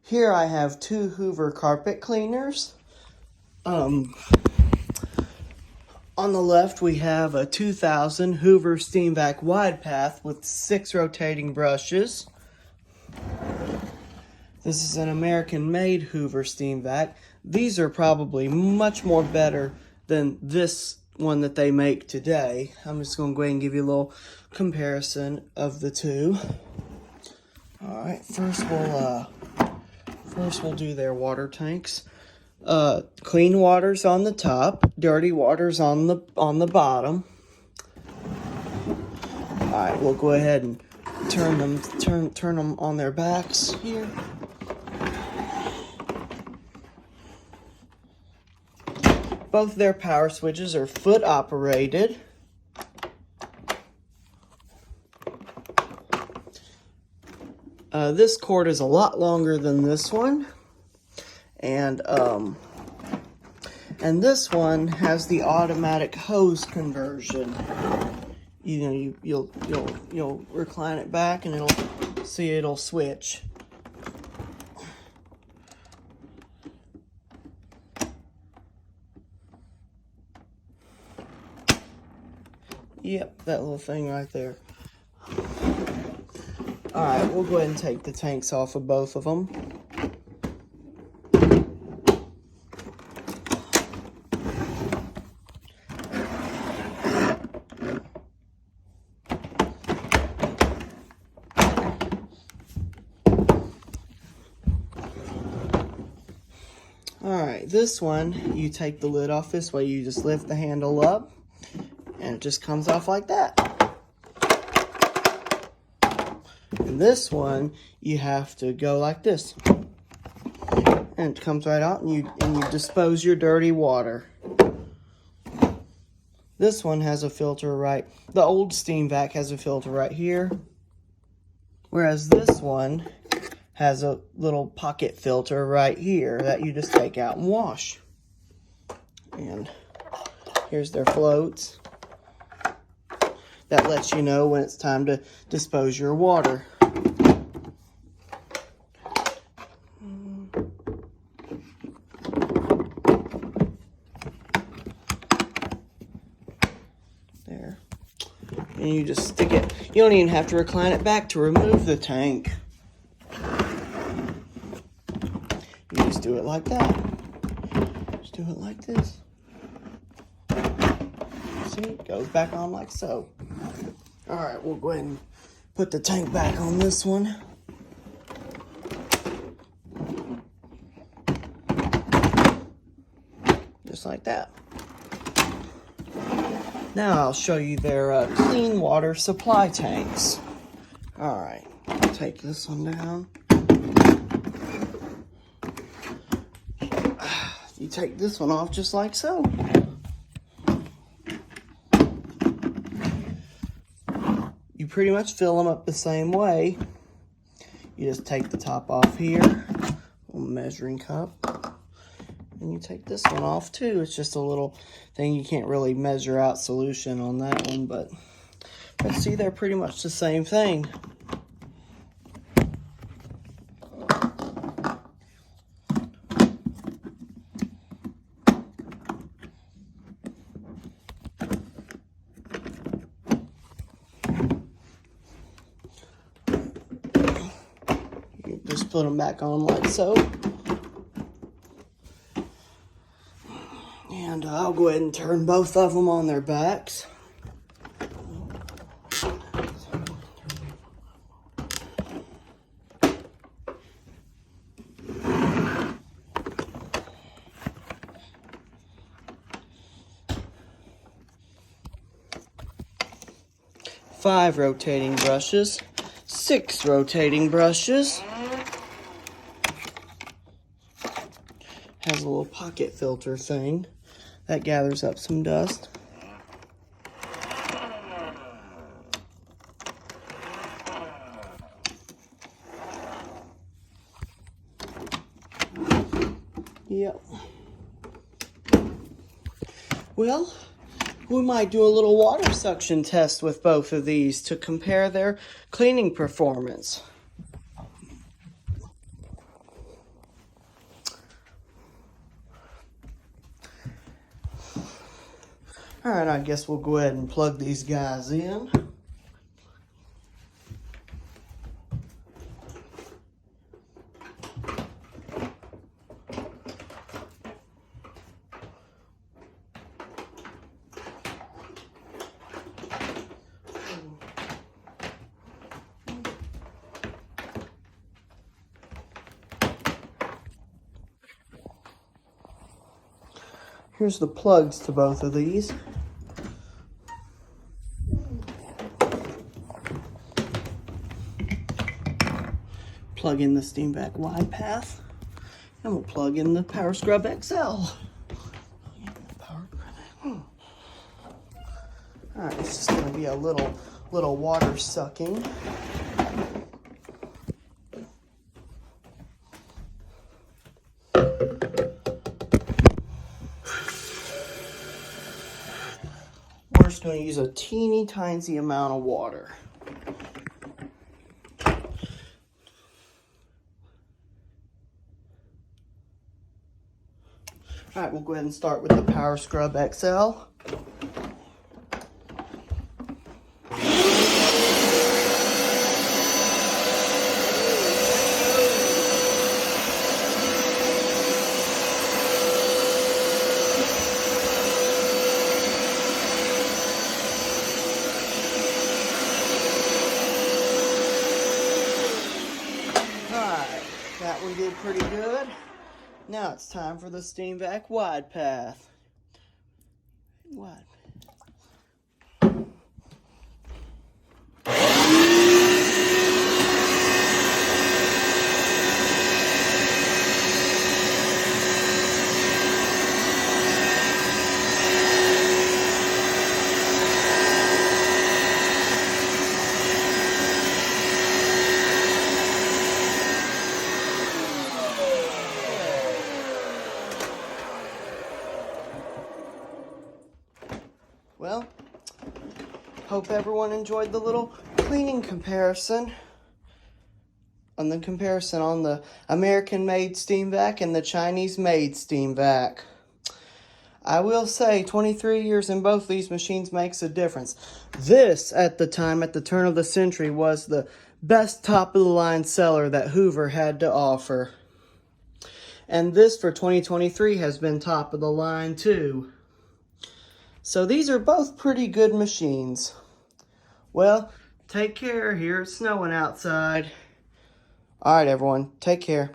Here I have two Hoover carpet cleaners. On the left we have a 2000 Hoover steamvac widepath with 6 rotating brushes. This is an American-made Hoover steamvac. These are probably much more better than this one that they make today. I'm just going to go ahead and give you a little comparison of the two. All right, first we'll do their water tanks. Clean water's on the top, dirty water's on the bottom. All right, we'll go ahead and turn them on their backs here. Both their power switches are foot operated. This cord is a lot longer than this one, and this one has the automatic hose conversion. You know, you'll recline it back and it'll switch. Yep, that little thing right there. All right, we'll go ahead and take the tanks off of both of them. All right, this one, you take the lid off this way. You just lift the handle up, and it just comes off like that. And this one, you have to go like this. And it comes right out, and you dispose your dirty water. This one has a filter right, the old steamvac has a filter right here. Whereas this one has a little pocket filter right here that you just take out and wash. And here's their floats. That lets you know when it's time to dispose your water. There. And you just stick it. You don't even have to recline it back to remove the tank. You just do it like that. Just do it like this. See, it goes back on like so. All right, we'll go ahead and put the tank back on this one. Just like that. Now I'll show you their clean water supply tanks. All right, I'll take this one down. You take this one off just like so. You pretty much fill them up the same way. You just take the top off here, a little measuring cup, and you take this one off too. It's just a little thing. You can't really measure out solution on that one, but see, they're pretty much the same thing. Just put them back on like so. And I'll go ahead and turn both of them on their backs. Five rotating brushes, 6 rotating brushes. Has a little pocket filter thing that gathers up some dust. Yep. Well, we might do a little water suction test with both of these to compare their cleaning performance. All right, I guess we'll go ahead and plug these guys in. Here's the plugs to both of these. Plug in the steamvac widepath, and we'll plug in the powerscrub XL. All right, it's just going to be a little water sucking. We're just going to use a teeny tiny amount of water. All right, we'll go ahead and start with the powerscrub XL. That one did pretty good. Now it's time for the steamvac widepath. Well, hope everyone enjoyed the little cleaning comparison on the American-made steamvac and the Chinese-made steamvac. I will say 23 years in both these machines makes a difference. This, at the time, at the turn of the century, was the best top-of-the-line seller that Hoover had to offer. And this, for 2023, has been top of the line, too. So these are both pretty good machines. Well, take care. Here it's snowing outside. All right, everyone. Take care.